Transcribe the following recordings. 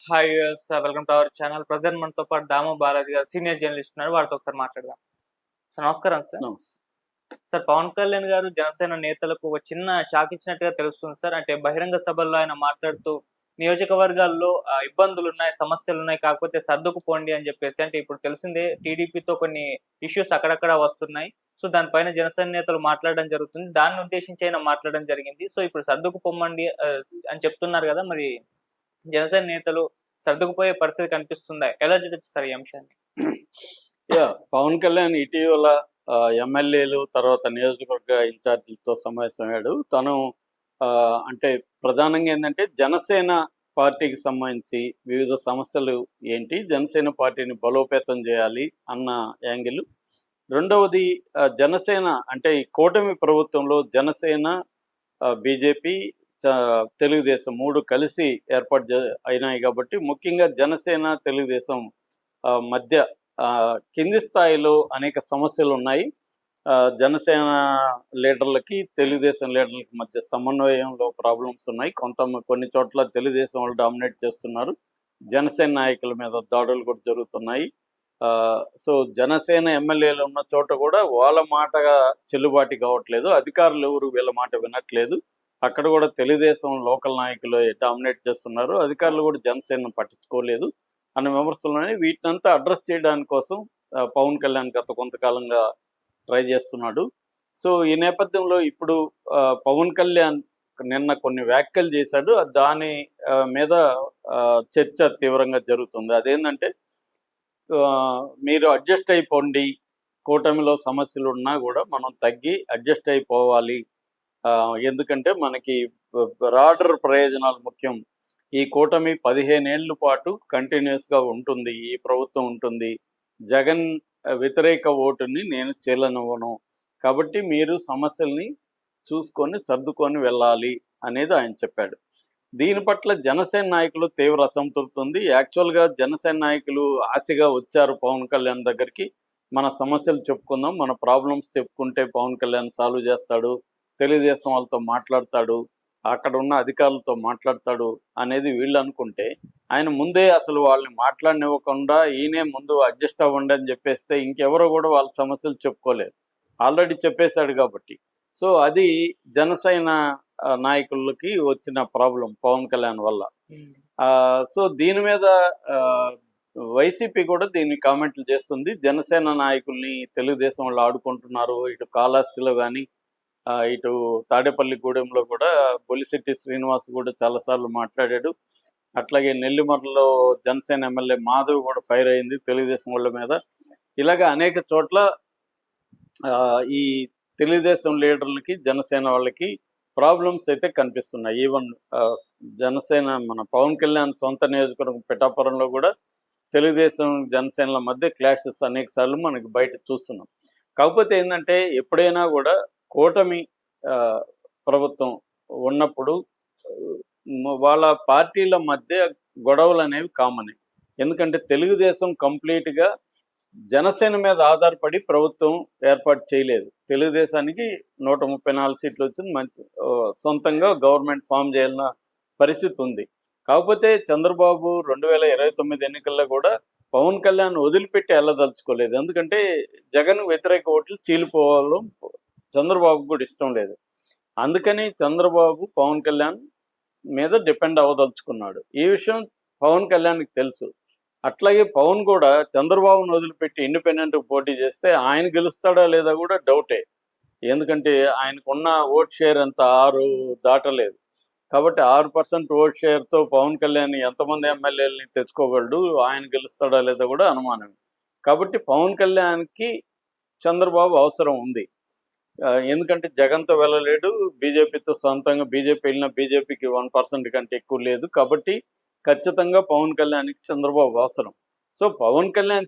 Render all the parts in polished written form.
Hi sir, welcome to our channel. Present మనతో పాటు దాము బాలాజీ గారు సీనియర్ జర్నలిస్ట్ ఉన్నారు. వారితో ఒకసారి మాట్లాడదాం. సార్ నమస్కారం సార్. నమస్తే. సార్, పవన్ కళ్యాణ్ గారు జనసేన నేతలకు ఒక చిన్న షాక్ ఇచ్చినట్టుగా తెలుస్తుంది సార్. అంటే బహిరంగ సభల్లో ఆయన మాట్లాడుతూ నియోజకవర్గాల్లో ఇబ్బందులున్నాయి, సమస్యలున్నాయి, కాకపోతే సర్దుకుపోండి అని చెప్పేసి. అంటే ఇప్పుడు తెలిసిందే టీడీపీతో కొన్ని ఇష్యూస్ అక్కడక్కడ వస్తున్నాయి. సో దానిపైన జనసేన నేతలు మాట్లాడడం జరుగుతుంది. దాన్ని ఉద్దేశించి ఆయన మాట్లాడడం జరిగింది. సో ఇప్పుడు సర్దుకుపోమ్మండి అని చెప్తున్నారు కదా, మరి జనసేన నేతలు సర్దుకుపోయే పరిస్థితి కనిపిస్తుందా? ఎలా చూడొచ్చు సార్ ఈ అంశాన్ని? పవన్ కళ్యాణ్ ఇటీవల ఎమ్మెల్యేలు తర్వాత నియోజకవర్గ ఇన్ఛార్జీలతో సమావేశమయ్యాడు. తను అంటే ప్రధానంగా ఏంటంటే జనసేన పార్టీకి సంబంధించి వివిధ సమస్యలు ఏంటి, జనసేన పార్టీని బలోపేతం చేయాలి అన్న యాంగిల్. రెండవది జనసేన అంటే ఈ కూటమి ప్రభుత్వంలో జనసేన, బీజేపీ, తెలుగుదేశం మూడు కలిసి ఏర్పాటు అయినాయి కాబట్టి ముఖ్యంగా జనసేన తెలుగుదేశం మధ్య కింది స్థాయిలో అనేక సమస్యలు ఉన్నాయి. జనసేన లీడర్లకి తెలుగుదేశం లీడర్లకి మధ్య సమన్వయంలో ప్రాబ్లమ్స్ ఉన్నాయి. కొన్ని చోట్ల తెలుగుదేశం వాళ్ళు డామినేట్ చేస్తున్నారు. జనసేన నాయకుల మీద దాడులు కూడా జరుగుతున్నాయి. సో జనసేన ఎమ్మెల్యేలు ఉన్న చోట కూడా వాళ్ళ మాటగా చెల్లుబాటు కావట్లేదు. అధికారులు ఎవరు వీళ్ళ మాట వినట్లేదు. అక్కడ కూడా తెలుగుదేశం లోకల్ నాయకులు డామినేట్ చేస్తున్నారు. అధికారులు కూడా జనసేన పట్టించుకోలేదు అన్న విమర్శలున్నాయి. వీటినంతా అడ్రస్ చేయడానికి కోసం పవన్ కళ్యాణ్ గత కొంతకాలంగా ట్రై చేస్తున్నాడు. సో ఈ నేపథ్యంలో ఇప్పుడు పవన్ కళ్యాణ్ నిన్న కొన్ని వ్యాఖ్యలు చేశాడు. దాని మీద చర్చ తీవ్రంగా జరుగుతుంది. అదేంటంటే మీరు అడ్జస్ట్ అయిపోండి, కూటమిలో సమస్యలు ఉన్నా కూడా మనం తగ్గి అడ్జస్ట్ అయిపోవాలి. ఎందుకంటే మనకి బ్రాడర్ ప్రయోజనాలు ముఖ్యం. ఈ కూటమి 15 ఏళ్ల పాటు కంటిన్యూస్గా ఉంటుంది, ఈ ప్రభుత్వం ఉంటుంది. జగన్ వ్యతిరేక ఓటుని నేను చెల్లనివ్వను. కాబట్టి మీరు సమస్యల్ని చూసుకొని సర్దుకొని వెళ్ళాలి అనేది ఆయన చెప్పాడు. దీని పట్ల జనసేన నాయకులు తీవ్ర అసంతృప్తి ఉంది. యాక్చువల్గా జనసేన నాయకులు ఆశగా వచ్చారు పవన్ కళ్యాణ్ దగ్గరికి. మన సమస్యలు చెప్పుకుందాం, మన ప్రాబ్లమ్స్ చెప్పుకుంటే పవన్ కళ్యాణ్ సాల్వ్ చేస్తాడు, తెలుగుదేశం వాళ్ళతో మాట్లాడతాడు, అక్కడ ఉన్న అధికారులతో మాట్లాడతాడు అనేది వీళ్ళు అనుకుంటే, ఆయన ముందే అసలు వాళ్ళని మాట్లాడనివ్వకుండా ఈయనే ముందు అడ్జస్ట్ అవ్వండి అని చెప్పేస్తే ఇంకెవరో కూడా వాళ్ళ సమస్యలు చెప్పుకోలేరు. ఆల్రెడీ చెప్పేశాడు కాబట్టి. సో అది జనసేన నాయకులకి వచ్చిన ప్రాబ్లం పవన్ కళ్యాణ్ వల్ల. సో దీని మీద వైసీపీ కూడా దీన్ని కామెంట్లు చేస్తుంది. జనసేన నాయకుల్ని తెలుగుదేశం వాళ్ళు ఆడుకుంటున్నారు. ఇటు కాళహస్తిలో కానీ, ఇటు తాడేపల్లిగూడెంలో కూడా బొలిశెట్టి శ్రీనివాస్ కూడా చాలాసార్లు మాట్లాడాడు. అట్లాగే నెల్లిమర్లలో జనసేన ఎమ్మెల్యే మాధవ్ కూడా ఫైర్ అయింది తెలుగుదేశం వాళ్ళ మీద. ఇలాగ అనేక చోట్ల ఈ తెలుగుదేశం లీడర్లకి జనసేన వాళ్ళకి ప్రాబ్లమ్స్ అయితే కనిపిస్తున్నాయి. ఈవెన్ జనసేన మన పవన్ కళ్యాణ్ సొంత నియోజకవర్గం పిఠాపురంలో కూడా తెలుగుదేశం జనసేనల మధ్య క్లాషెస్ అనేక సార్లు మనకి బయట చూస్తున్నాం. కాకపోతే ఏంటంటే ఎప్పుడైనా కూడా కూటమి ప్రభుత్వం ఉన్నప్పుడు వాళ్ళ పార్టీల మధ్య గొడవలు అనేవి కామనే. ఎందుకంటే తెలుగుదేశం కంప్లీట్గా జనసేన మీద ఆధారపడి ప్రభుత్వం ఏర్పాటు చేయలేదు. తెలుగుదేశానికి 134 సీట్లు వచ్చింది, మంచి సొంతంగా గవర్నమెంట్ ఫామ్ చేయాలన్న పరిస్థితి ఉంది. కాకపోతే చంద్రబాబు 2029 ఎన్నికల్లో కూడా పవన్ కళ్యాణ్ వదిలిపెట్టి వెళ్ళదలుచుకోలేదు. ఎందుకంటే జగన్ వ్యతిరేక ఓట్లు చీలిపోవడం చంద్రబాబు కూడా ఇష్టం లేదు. అందుకని చంద్రబాబు పవన్ కళ్యాణ్ మీద డిపెండ్ అవ్వదలుచుకున్నాడు. ఈ విషయం పవన్ కళ్యాణ్కి తెలుసు. అట్లాగే పవన్ కూడా చంద్రబాబును వదిలిపెట్టి ఇండిపెండెంట్గా పోటీ చేస్తే ఆయన గెలుస్తాడా లేదా కూడా డౌటే. ఎందుకంటే ఆయనకున్న ఓట్ షేర్ అంత 6 దాటలేదు. కాబట్టి 6% ఓట్ షేర్తో పవన్ కళ్యాణ్ ఎంతమంది ఎమ్మెల్యేలని తెచ్చుకోగలడు, ఆయన గెలుస్తాడా లేదా కూడా అనుమానం. కాబట్టి పవన్ కళ్యాణ్కి చంద్రబాబు అవసరం ఉంది. ఎందుకంటే జగన్తో వెళ్ళలేడు, బీజేపీతో సొంతంగా బీజేపీ వెళ్ళిన బీజేపీకి 1% కంటే ఎక్కువ లేదు. కాబట్టి ఖచ్చితంగా పవన్ కళ్యాణ్కి చంద్రబాబు అవసరం. సో పవన్ కళ్యాణ్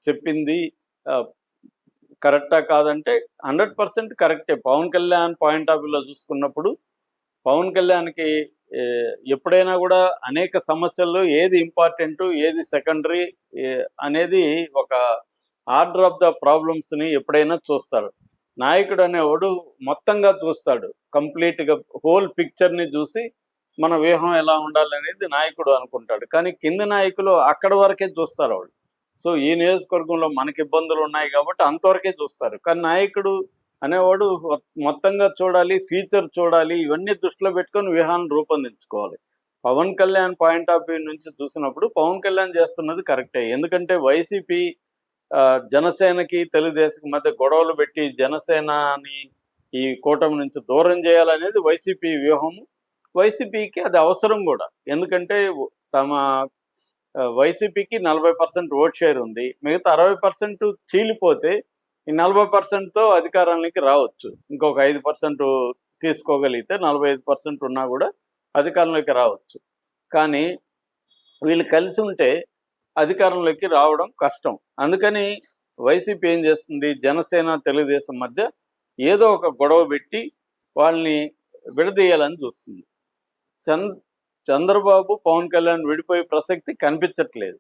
చెప్పింది కరెక్టా కాదంటే 100% కరెక్టే. పవన్ కళ్యాణ్ పాయింట్ ఆఫ్ వ్యూలో చూసుకున్నప్పుడు పవన్ కళ్యాణ్కి ఎప్పుడైనా కూడా అనేక సమస్యల్లో ఏది ఇంపార్టెంటు, ఏది సెకండరీ అనేది ఒక ఆర్డర్ ఆఫ్ ద ప్రాబ్లమ్స్ని ఎప్పుడైనా చూస్తాడు. నాయకుడు అనేవాడు మొత్తంగా చూస్తాడు, కంప్లీట్గా హోల్ పిక్చర్ని చూసి మన వ్యూహం ఎలా ఉండాలనేది నాయకుడు అనుకుంటాడు. కానీ కింది నాయకులు అక్కడి వరకే చూస్తారు వాళ్ళు. సో ఈ నియోజకవర్గంలో మనకి ఇబ్బందులు ఉన్నాయి కాబట్టి అంతవరకే చూస్తారు. కానీ నాయకుడు అనేవాడు మొత్తంగా చూడాలి, ఫ్యూచర్ చూడాలి, ఇవన్నీ దృష్టిలో పెట్టుకొని వ్యూహాన్ని రూపొందించుకోవాలి. Pawan Kalyan point of view నుంచి చూసినప్పుడు పవన్ కళ్యాణ్ చేస్తున్నది కరెక్టే. ఎందుకంటే వైసీపీ జనసేనకి తెలుగుదేశం మధ్య గొడవలు పెట్టి జనసేనని ఈ కూటమి నుంచి దూరం చేయాలనేది వైసీపీ వ్యూహము. వైసీపీకి అది అవసరం కూడా. ఎందుకంటే తమ వైసీపీకి 40% ఓట్ షేర్ ఉంది. మిగతా 60% చీలిపోతే ఈ 40%తో అధికారానికి రావచ్చు. ఇంకొక 5% తీసుకోగలిగితే 45% ఉన్నా కూడా అధికారంలోకి రావచ్చు. కానీ వీళ్ళు కలిసి ఉంటే అధికారంలోకి రావడం కష్టం. అందుకని వైసీపీ ఏం చేస్తుంది, జనసేన తెలుగుదేశం మధ్య ఏదో ఒక గొడవ పెట్టి వాళ్ళని విడదీయాలని చూస్తుంది. చంద్రబాబు పవన్ కళ్యాణ్ విడిపోయే ప్రసక్తి కనిపించట్లేదు.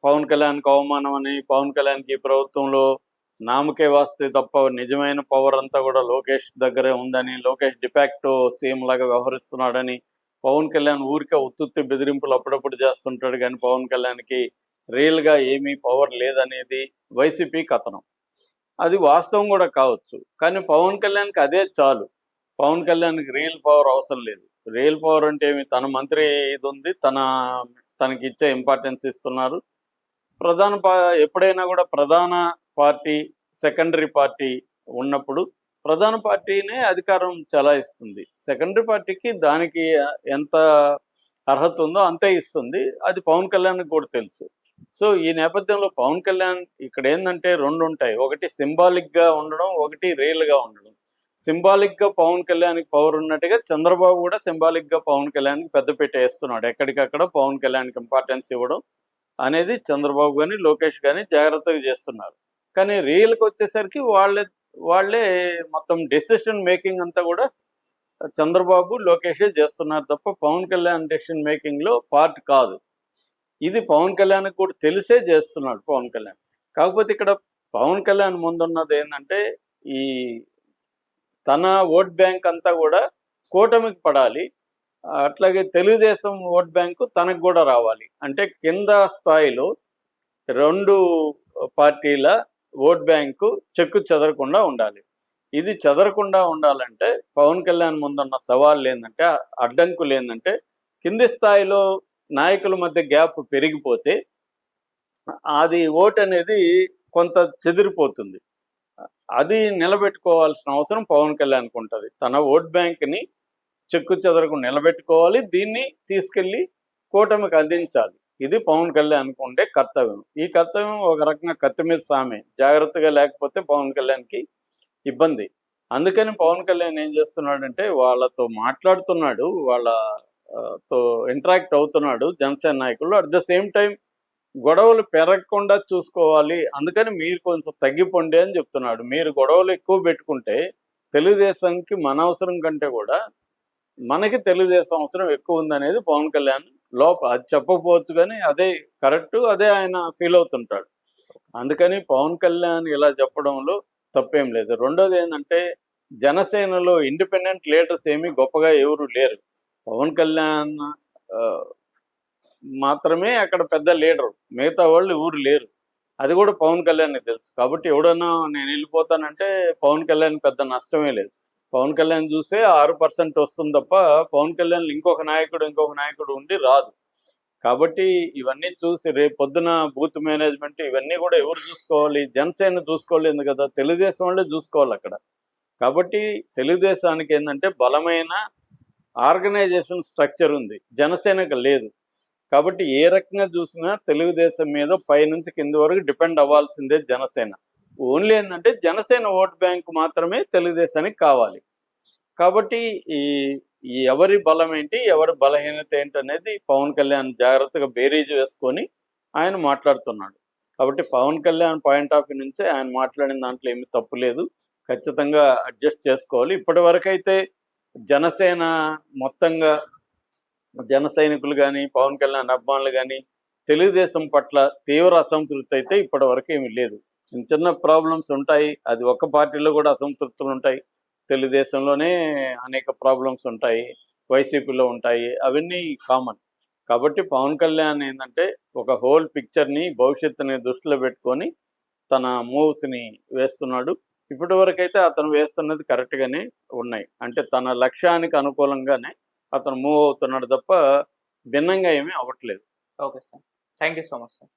పవన్ కళ్యాణ్కి అవమానం అని, పవన్ కళ్యాణ్కి ప్రభుత్వంలో నామకే వాస్తే తప్ప నిజమైన పవర్ అంతా కూడా లోకేష్ దగ్గరే ఉందని, లోకేష్ డిఫాక్టో సీఎం లాగా వ్యవహరిస్తున్నాడని, పవన్ కళ్యాణ్ ఊరికే ఉత్తుత్తి బెదిరింపులు అప్పుడప్పుడు చేస్తుంటాడు కానీ పవన్ కళ్యాణ్కి రియల్గా ఏమీ పవర్ లేదనేది వైసీపీ కథనం. అది వాస్తవం కూడా కావచ్చు. కానీ పవన్ కళ్యాణ్కి అదే చాలు. పవన్ కళ్యాణ్కి రియల్ పవర్ అవసరం లేదు. రియల్ పవర్ అంటే ఏమి, తన మంత్రి ఇది ఉంది, తనకి ఇచ్చే ఇంపార్టెన్స్ ఇస్తున్నారు. ఎప్పుడైనా కూడా ప్రధాన పార్టీ సెకండరీ పార్టీ ఉన్నప్పుడు ప్రధాన పార్టీనే అధికారం చలాయిస్తుంది. సెకండరీ పార్టీకి దానికి ఎంత అర్హత ఉందో అంతే ఇస్తుంది. అది పవన్ కళ్యాణ్కి కూడా తెలుసు. సో ఈ నేపథ్యంలో పవన్ కళ్యాణ్ ఇక్కడ ఏంటంటే 2 ఉంటాయి. ఒకటి సింబాలిక్గా ఉండడం, ఒకటి రియల్గా ఉండడం. సింబాలిక్గా పవన్ కళ్యాణ్కి పవర్ ఉన్నట్టుగా చంద్రబాబు కూడా సింబాలిక్గా పవన్ కళ్యాణ్కి పెద్దపీట వేస్తున్నాడు. ఎక్కడికక్కడ పవన్ కళ్యాణ్కి ఇంపార్టెన్స్ ఇవ్వడం అనేది చంద్రబాబు కానీ లోకేష్ కానీ జాగ్రత్తగా చేస్తున్నారు. కానీ రియల్కి వచ్చేసరికి వాళ్ళే మొత్తం డెసిషన్ మేకింగ్ అంతా కూడా చంద్రబాబు లోకేషే చేస్తున్నారు తప్ప పవన్ కళ్యాణ్ డెసిషన్ మేకింగ్లో పార్ట్ కాదు. ఇది పవన్ కళ్యాణ్కి కూడా తెలిసే చేస్తున్నాడు పవన్ కళ్యాణ్. కాకపోతే ఇక్కడ పవన్ కళ్యాణ్ ముందున్నది ఏంటంటే ఈ తన ఓట్ బ్యాంక్ అంతా కూడా కూటమికి పడాలి, అట్లాగే తెలుగుదేశం ఓట్ బ్యాంకు తనకు కూడా రావాలి. అంటే కింద స్థాయిలో 2 పార్టీల ఓట్ బ్యాంకు చెక్కు చెదరకుండా ఉండాలి. ఇది చెదరకుండా ఉండాలంటే పవన్ కళ్యాణ్ ముందున్న సవాళ్ళు ఏంటంటే, అడ్డంకులు ఏంటంటే, కింది స్థాయిలో నాయకుల మధ్య గ్యాప్ పెరిగిపోతే అది ఓట్ అనేది కొంత చెదిరిపోతుంది. అది నిలబెట్టుకోవాల్సిన అవసరం పవన్ కళ్యాణ్కి ఉంటుంది. తన ఓట్ బ్యాంక్ని చెక్కు చెదరకుండా నిలబెట్టుకోవాలి, దీన్ని తీసుకెళ్ళి కూటమికి అందించాలి. ఇది పవన్ కళ్యాణ్కి ఉండే కర్తవ్యం. ఈ కర్తవ్యం ఒక రకంగా కత్తి మీద సామే. జాగ్రత్తగా లేకపోతే పవన్ కళ్యాణ్కి ఇబ్బంది. అందుకని పవన్ కళ్యాణ్ ఏం చేస్తున్నాడంటే వాళ్ళతో మాట్లాడుతున్నాడు, వాళ్ళతో ఇంటరాక్ట్ అవుతున్నాడు జనసేన నాయకులు. అట్ ద సేమ్ టైం గొడవలు పెరగకుండా చూసుకోవాలి, అందుకని మీరు కొంచెం తగ్గిపోండి అని చెప్తున్నాడు. మీరు గొడవలు ఎక్కువ పెట్టుకుంటే తెలుగుదేశంకి మన అవసరం కంటే కూడా మనకి తెలుగుదేశం అవసరం ఎక్కువ ఉందనేది పవన్ కళ్యాణ్ అది చెప్పకపోవచ్చు కానీ అదే కరెక్ట్, అదే ఆయన ఫీల్ అవుతుంటాడు. అందుకని పవన్ కళ్యాణ్ ఇలా చెప్పడంలో తప్పేం లేదు. రెండోది ఏంటంటే జనసేనలో ఇండిపెండెంట్ లీడర్స్ ఏమీ గొప్పగా ఎవరు లేరు. పవన్ కళ్యాణ్ మాత్రమే అక్కడ పెద్ద లీడరు, మిగతా వాళ్ళు ఎవరు లేరు. అది కూడా పవన్ కళ్యాణ్కి తెలుసు. కాబట్టి ఎవడన్నా నేను వెళ్ళిపోతానంటే పవన్ కళ్యాణ్ పెద్ద నష్టమే లేదు. పవన్ కళ్యాణ్ చూసే 6% వస్తుంది తప్ప పవన్ కళ్యాణ్ ఇంకొక నాయకుడు ఉండి రాదు. కాబట్టి ఇవన్నీ చూసి రేపు పొద్దున బూత్ మేనేజ్మెంట్ ఇవన్నీ కూడా ఎవరు చూసుకోవాలి? జనసేన చూసుకోలేదు కదా, తెలుగుదేశం వాళ్ళే చూసుకోవాలి అక్కడ. కాబట్టి తెలుగుదేశానికి ఏంటంటే బలమైన ఆర్గనైజేషన్ స్ట్రక్చర్ ఉంది, జనసేనకు లేదు. కాబట్టి ఏ రకంగా చూసినా తెలుగుదేశం మీద పైనుంచి కింది వరకు డిపెండ్ అవ్వాల్సిందే జనసేన. ఓన్లీ ఏంటంటే జనసేన ఓట్ బ్యాంక్ మాత్రమే తెలుగుదేశానికి కావాలి. కాబట్టి ఈ ఎవరి బలం ఏంటి, ఎవరి బలహీనత ఏంటి అనేది పవన్ కళ్యాణ్ జాగ్రత్తగా బేరీజు వేసుకొని ఆయన మాట్లాడుతున్నాడు. కాబట్టి Pawan Kalyan point of view నుంచే ఆయన మాట్లాడిన దాంట్లో ఏమీ తప్పు లేదు, ఖచ్చితంగా అడ్జస్ట్ చేసుకోవాలి. ఇప్పటి వరకైతే జనసేన మొత్తంగా జన సైనికులు కానీ పవన్ కళ్యాణ్ అభిమానులు కానీ తెలుగుదేశం పట్ల తీవ్ర అసంతృప్తి అయితే ఇప్పటి వరకు ఏమీ లేదు. చిన్న ప్రాబ్లమ్స్ ఉంటాయి, అది ఒక్క పార్టీలో కూడా అసంతృప్తులు ఉంటాయి, తెలుగుదేశంలోనే అనేక ప్రాబ్లమ్స్ ఉంటాయి. వైసీపీలో ఉంటాయి, అవన్నీ కామన్. కాబట్టి పవన్ కళ్యాణ్ ఏంటంటే ఒక హోల్ పిక్చర్ని, భవిష్యత్తుని దృష్టిలో పెట్టుకొని తన మూవ్స్ని వేస్తున్నాడు. ఇప్పటి వరకైతే అతను వేస్తున్నది కరెక్ట్గానే ఉన్నాయి. అంటే తన లక్ష్యానికి అనుకూలంగానే అతను మూవ్ అవుతున్నాడు తప్ప భిన్నంగా ఏమీ అవ్వట్లేదు. Okay sir. Thank you so much sir.